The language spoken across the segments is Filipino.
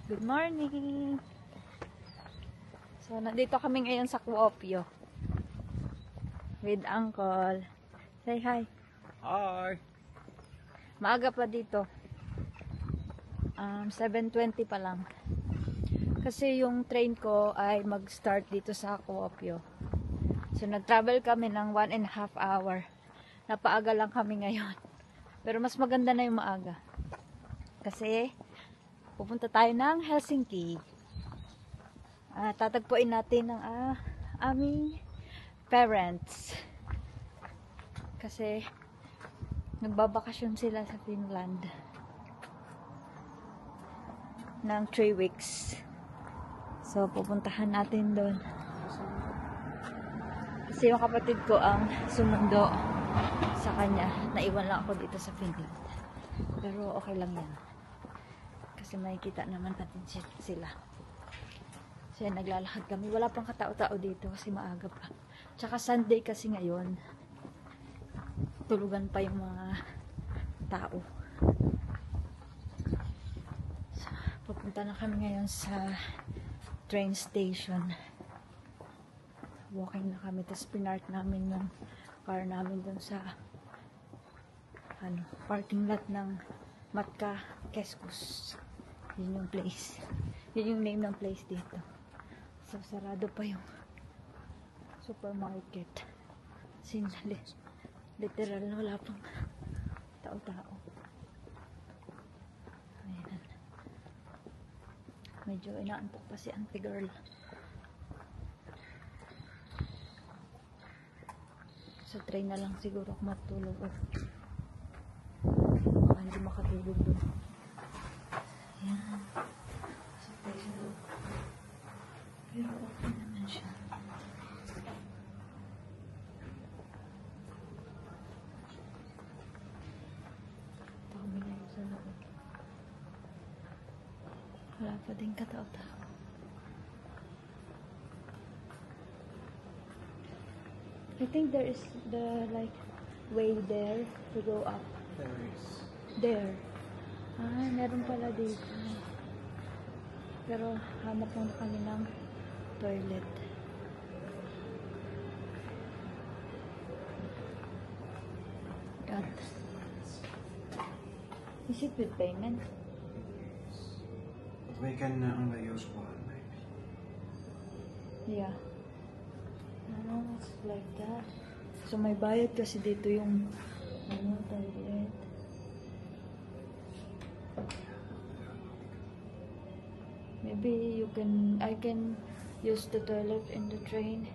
Good morning! So, nandito kami ngayon sa Kuopio with Uncle. Say hi! Hi! Maaga pa dito. 7:20 pa lang. Kasi yung train ko ay mag-start dito sa Kuopio. So, nag-travel kami ng 1.5 hour. Napaaga lang kami ngayon. Pero mas maganda na yung maaga. Kasi, pupunta tayo ng Helsinki. Tatagpuin natin ng aming parents. Kasi, nagbabakasyon sila sa Finland. Ng 3 weeks. So, pupuntahan natin doon. Kasi yung kapatid ko ang sumundo sa kanya. Naiwan lang ako dito sa Finland. Pero okay lang yan. Kasi makikita naman natin sila. So, naglalakad kami. Wala pang katao-tao dito kasi maaga pa. Tsaka Sunday kasi ngayon. Tulugan pa yung mga tao. So, pupunta na kami ngayon sa train station. Walking na kami. Tapos pinark namin yung car namin dun sa parking lot ng Matka Keskus. Yun yung place. Yun yung name ng place dito. So, sarado pa yung supermarket. Sinali. Literal na wala pang tao-tao. Ayan. Medyo inaantok pa si auntie girl. Sa train na lang siguro ako matulog. Hindi makatulog doon. Ayan. So, pero okay naman siya. Kami ngayon sa loob. Wala pa din katao-tao. I think there is the way there to go up. There is. There. Meron pala dito. Pero hanap muna kami ng toilet. God. Is it with payment? We can only use one, maybe. Yeah. It's like that. So may bayad kasi dito yung toilet. Maybe I can use the toilet in the train.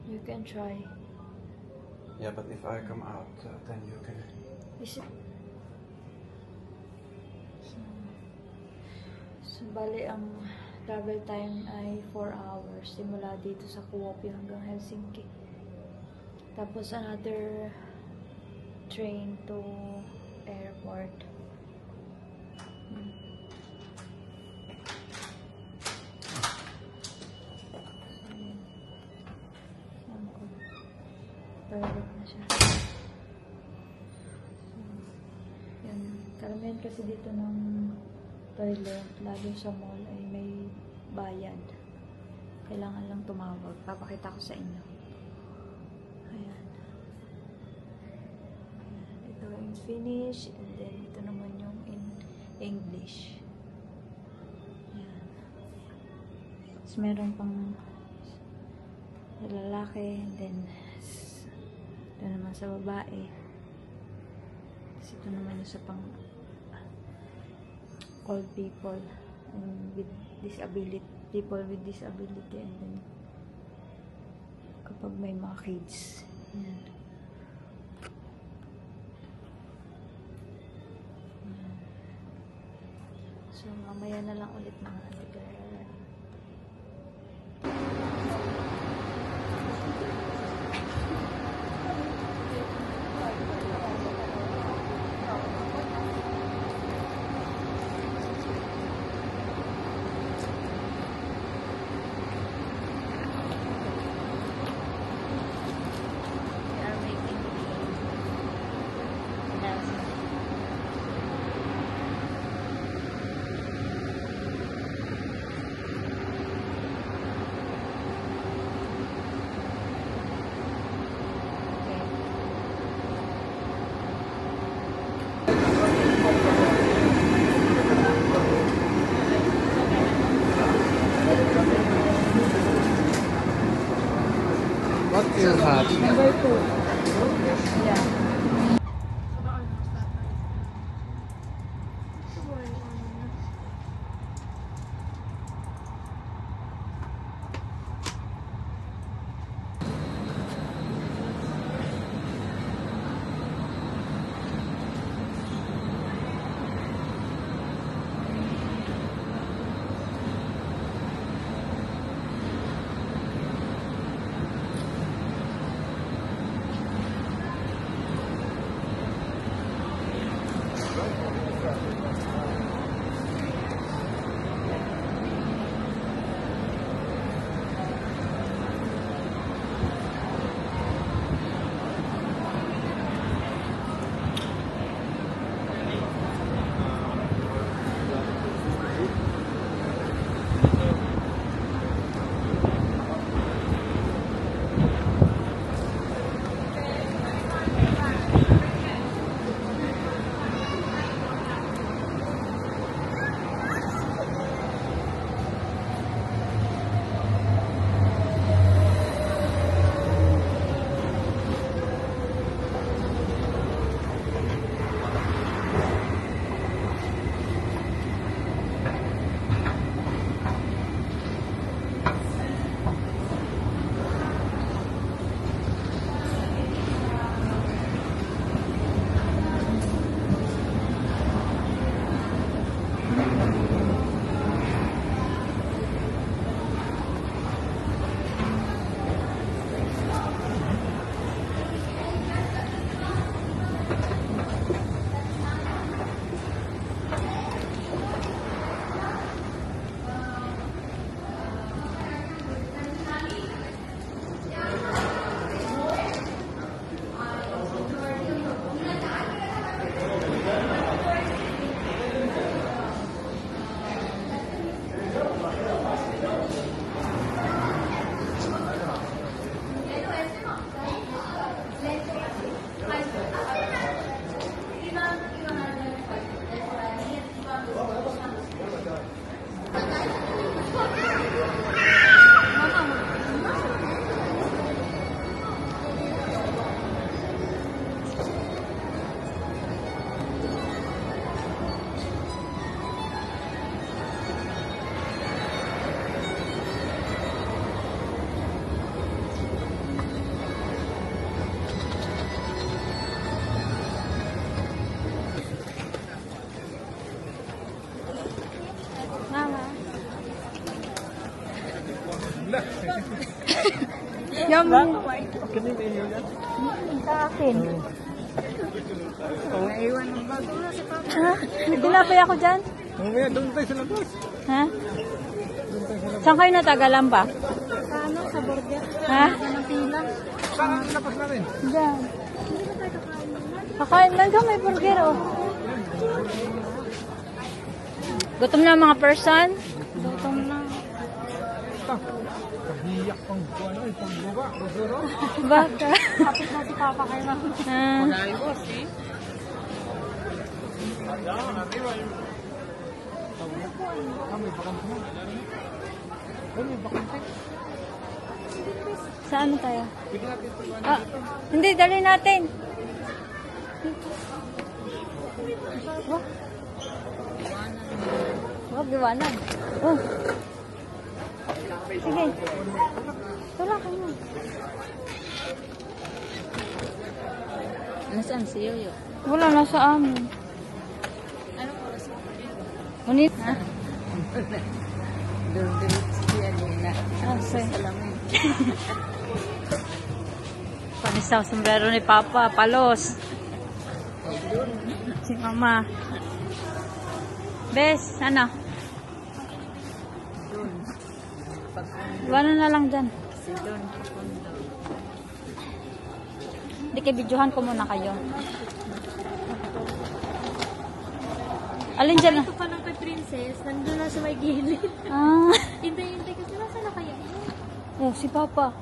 You can try. Yeah, but if I come out, then you can. Is it? So bali ang travel time ay 4 hours. Simula dito sa Kuopio hanggang Helsinki. Tapos another train to airport. Toilet na siya. Yan. Karamihan kasi dito ng toilet, lalo sa mall, ay may bayad. Kailangan lang tumawag. Papakita ko sa inyo. Ayan. Ito in Finnish, and then ito naman yung in English. Ayan. Tapos meron pang lalaki, and then ito naman sa babae. Tapos ito naman yung sa pang old people and with disability, people with disability, and then kapag may mga kids. Ayan. So mamaya na lang ulit mga atigar. card. Number 2. Yeah. Yummy. Sa akin. Naiwan ng bago na si Papa. Ha? Nagdilapay ako dyan? Mamaya, doon tayo sa labas. Ha? Saan kayo natagalan pa? Sa ano, sa burger. Ha? Sa Manila. Saan ang lapas natin? Dyan. Hindi ba tayo kakain? Kakain lang ka, may burger oh. Gutom na mga person? Gutom na. Kahiyak pang buwan ay pang buwa. Rosoro. Baka. Kapit na si Papa kay Mama. Ah. Saan tayo? Ah, hindi, dali natin. Wag. Wag, iwanan. Oh. Sige. Tula ka mo. Nasaan si Yoyo? Wala, nasa amin. Anong oras mo pa dito? Ngunit, ha? Doon siya nila. Ah, sige. Salamin. Panisaw sombrero ni Papa, palos. Si Mama. Bes, ano? Iwanan na lang dyan. Si Don Pakundo. Hindi, kibidyohan ko muna kayo. Alin dyan? Ito pa lang kay Princess. Nandun na sa may gilid. Ah. Hintay-hintay kasi nasa na kaya yun? Oh, si Papa.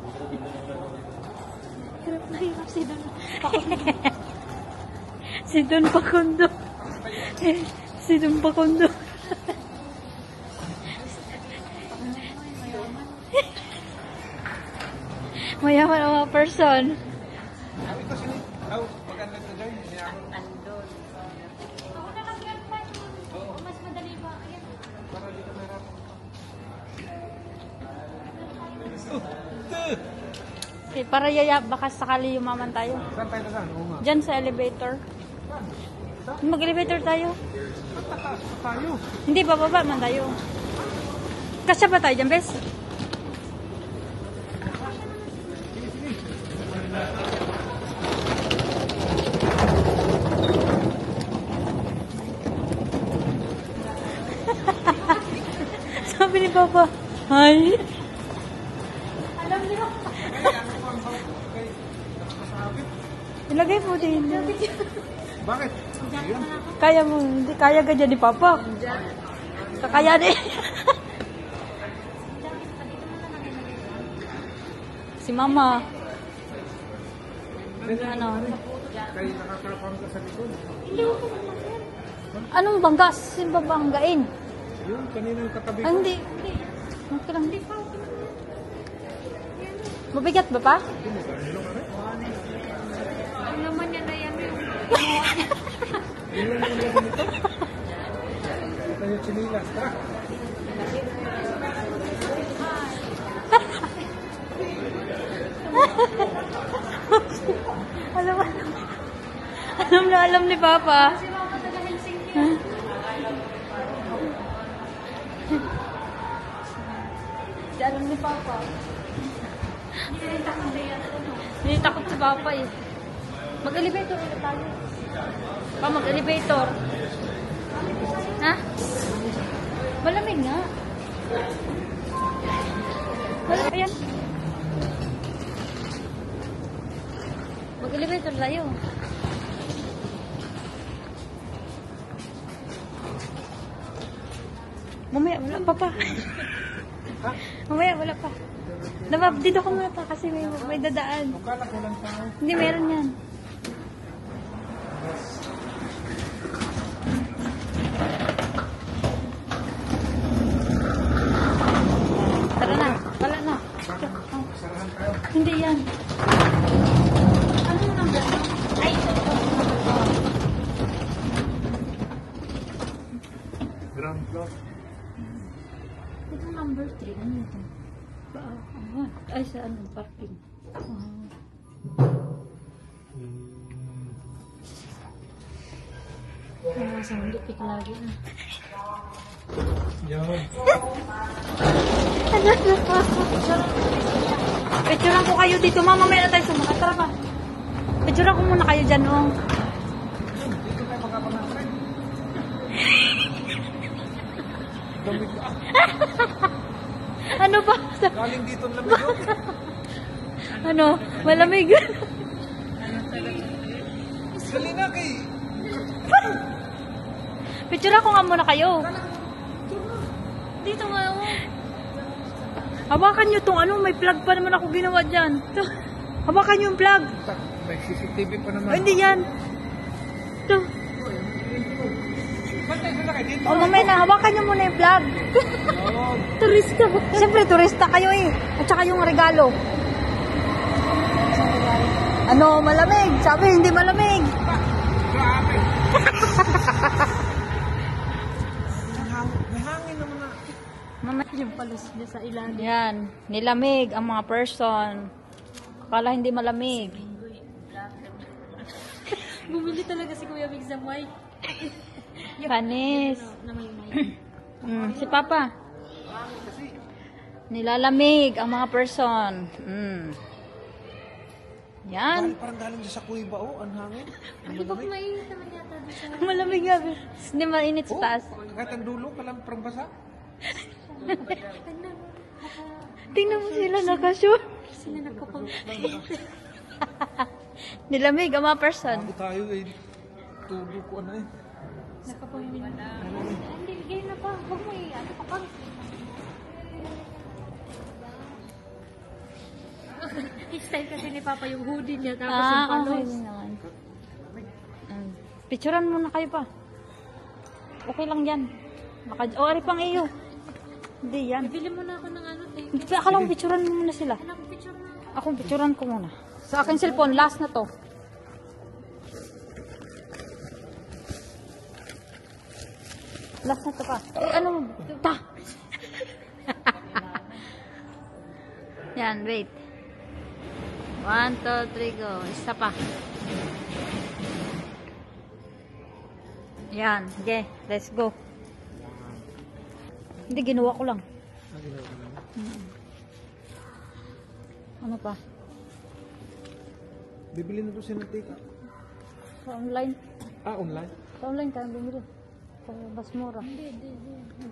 Hirap na hirap si Don. Si Don Pakundo. Si Don Pakundo. Mayaman ang mga person. Sabi ko sini. Oh, maganda to join. Andun. Ako na lang yan, pa. Mas madali ba? Ayan. Para dito meron. Okay, para yaya, baka sakali yumaman tayo. Saan tayo na? Oo nga. Diyan sa elevator. Mag-elevator tayo. Tayo. Hindi, bababa man tayo. Kasya ba tayo dyan, bes? Sabi ni Papa, hi. Alam niyo. Ilagay mo din. Bakit? Kaya mo, hindi kaya ganyan ni Papa. Kakaya din. Si Mama. Ano? Kayo nakakapang ka sa likod. Anong bangga? Sino ba banggain? Yung kaninang katabi Ah, hindi. Okay lang. Mabigat ba pa? Ang naman niya na yan yung Ilan ang ganito? Ito yung chinilas. Tara. Alam ni Papa. si Mama taga Helsinki. Alam ni Papa. Hindi takot si Papa eh. Mag-elevator ulit tayo. Pa, mag-elevator. Ha? Malamig nga. Malamig. Ayan. Mag-elevator tayo. Mamaya, wala pa pa. Mamaya, wala pa. Dabab, dito ko muna pa kasi may dadaan. Kala ko lang tao. Hindi, meron yan. Tara na, wala na. Sarahan tayo. Hindi yan. Ano yung number mo? Ay, ito. Ground floor. Ito number 3. Ano ito? Ay, sa ano? Parking. Sandipik lagi na. Yan. Picturean ko kayo dito. Mama, may na tayo sumakay. Tara ba? Picturean ko muna kayo dyan, oh. Dito tayo magkapangatry. Damit ka. Ano ba? Galing dito ang lamig. Ano? Malamig. Dali na kay. Picturean ko nga muna kayo. Dito nga, oh. Hawakan nyo tong ano. May plug pa naman ako ginawa dyan. Ito. Hawakan nyo yung plug. May CCTV pa naman. Oh, hindi yan. Ito. Ba't tayo na kayo dito? O, mamaya na. Hawakan nyo muna yung plug. Oo. Turista. Siyempre, turista kayo eh. At saka yung regalo. Ano, malamig? Sabi, hindi malamig. Grabe. May hangin naman na. Mamaya. Yung palos niya sa ilalim. Yan. Nilamig ang mga person. Akala hindi malamig. Bumili talaga si Kuya Big sa white. Panis. Na may. Si Papa. Nilalamig ang mga person. Yan. Parang galing sa kuiba, oh. Ang hangin. Di ba mainit naman yata doon sa... Malamig nga. Hindi mainit sa taas. Kahit ang dulo, kalang parang basa. Tingnan mo sila nakashoot. Sila nagkapag... Nilamig ang mga person. Bago tayo eh. Tulo ko ano eh. Nakapamili na. Hindi, game na pa. Huwag mo ano pa pa. Style kasi ni Papa yung hoodie niya tapos yung Okay palos. din naman. Picturean muna kayo pa. Okay lang yan. Ari pang iyo. Hindi yan. Bili mo na ako ng ano, te. Akala ko picturean mo muna sila. Anak, picture na ako. Ako, picturean ko muna. Sa akin cellphone, last na to. Last na to pa. Eh, ano? Ta! Yan, wait. 1, 2, 3, go. Isa pa. Yan, okay. Let's go. Hindi, ginawa ko lang. Ano pa? Bibili na to siya ng ticket. Sa online. Online? Sa online tayo bumili. Sa mas mura. Hindi.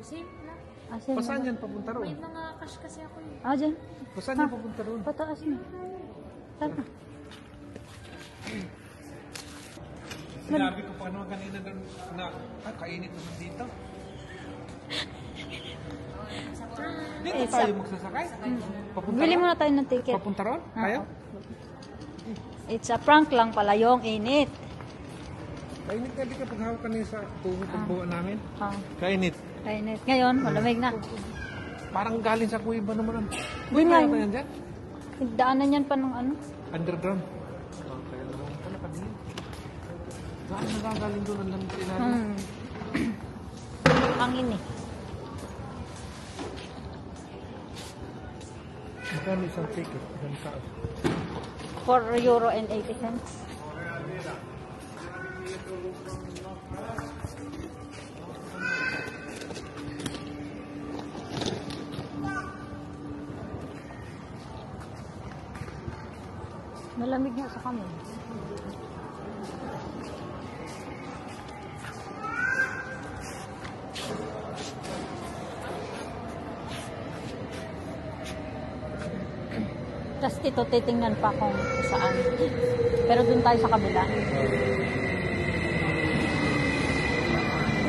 Same lang. Same Pasaan naman. yan papunta roon? May mga cash kasi ako yun. Dyan. Pasaan yan papunta roon? Pataas na. Tara. Sinabi ko pa naman kanina doon na kainit naman dito. Dito tayo magsasakay? Papunta Bili roon? muna tayo ng ticket. Papunta roon? Ah, Ayaw? It's a prank lang pala yung init. Kainit ka di ka paghawak kanina sa tuhod ng buwan namin. Kainit. Init. Ngayon, malamig na. Parang galing sa kuiba naman. Yun nga. Kuiba yan dyan? Daanan yan pa ng ano. Underground. Kaya naman pala kanina. Saan nagagaling doon ang lamig ilalim? Hangin eh. Magkano isang ticket? Isang taas. €4.80. Malamig nga sa kami. Tapos ito, titingnan pa kung saan. Pero dun tayo sa kabila.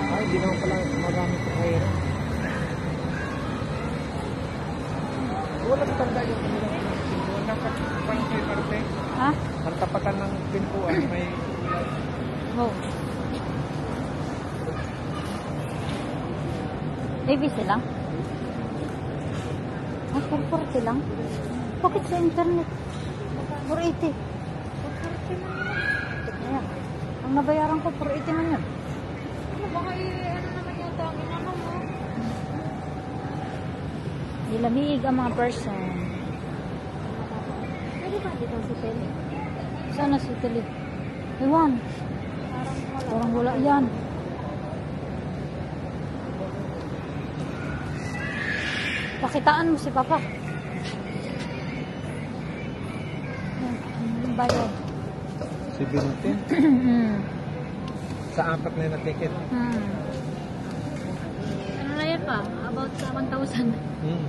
Ay, di naman pala marami sa kaya. Wala sa tanda yung pintuan. Dapat parang may parte. Ha? Ang tapatan ng pintuan may... Oh. ABC lang? Ah, 440 lang? Bakit sa internet? 480. 440 man yan. Ayan. Ang nabayaran ko, 480 man yan. Ano baka ano naman yata ang inano mo? Nilamig ang mga person. Pwede ba dito si Tele? Sana si Tili? Ewan. Parang wala yan. Pakitaan mo si Papa. Yan, yung bayad. 17. Sa apat na yun na ticket. Ano na yan pa? About 1,000. Hmm.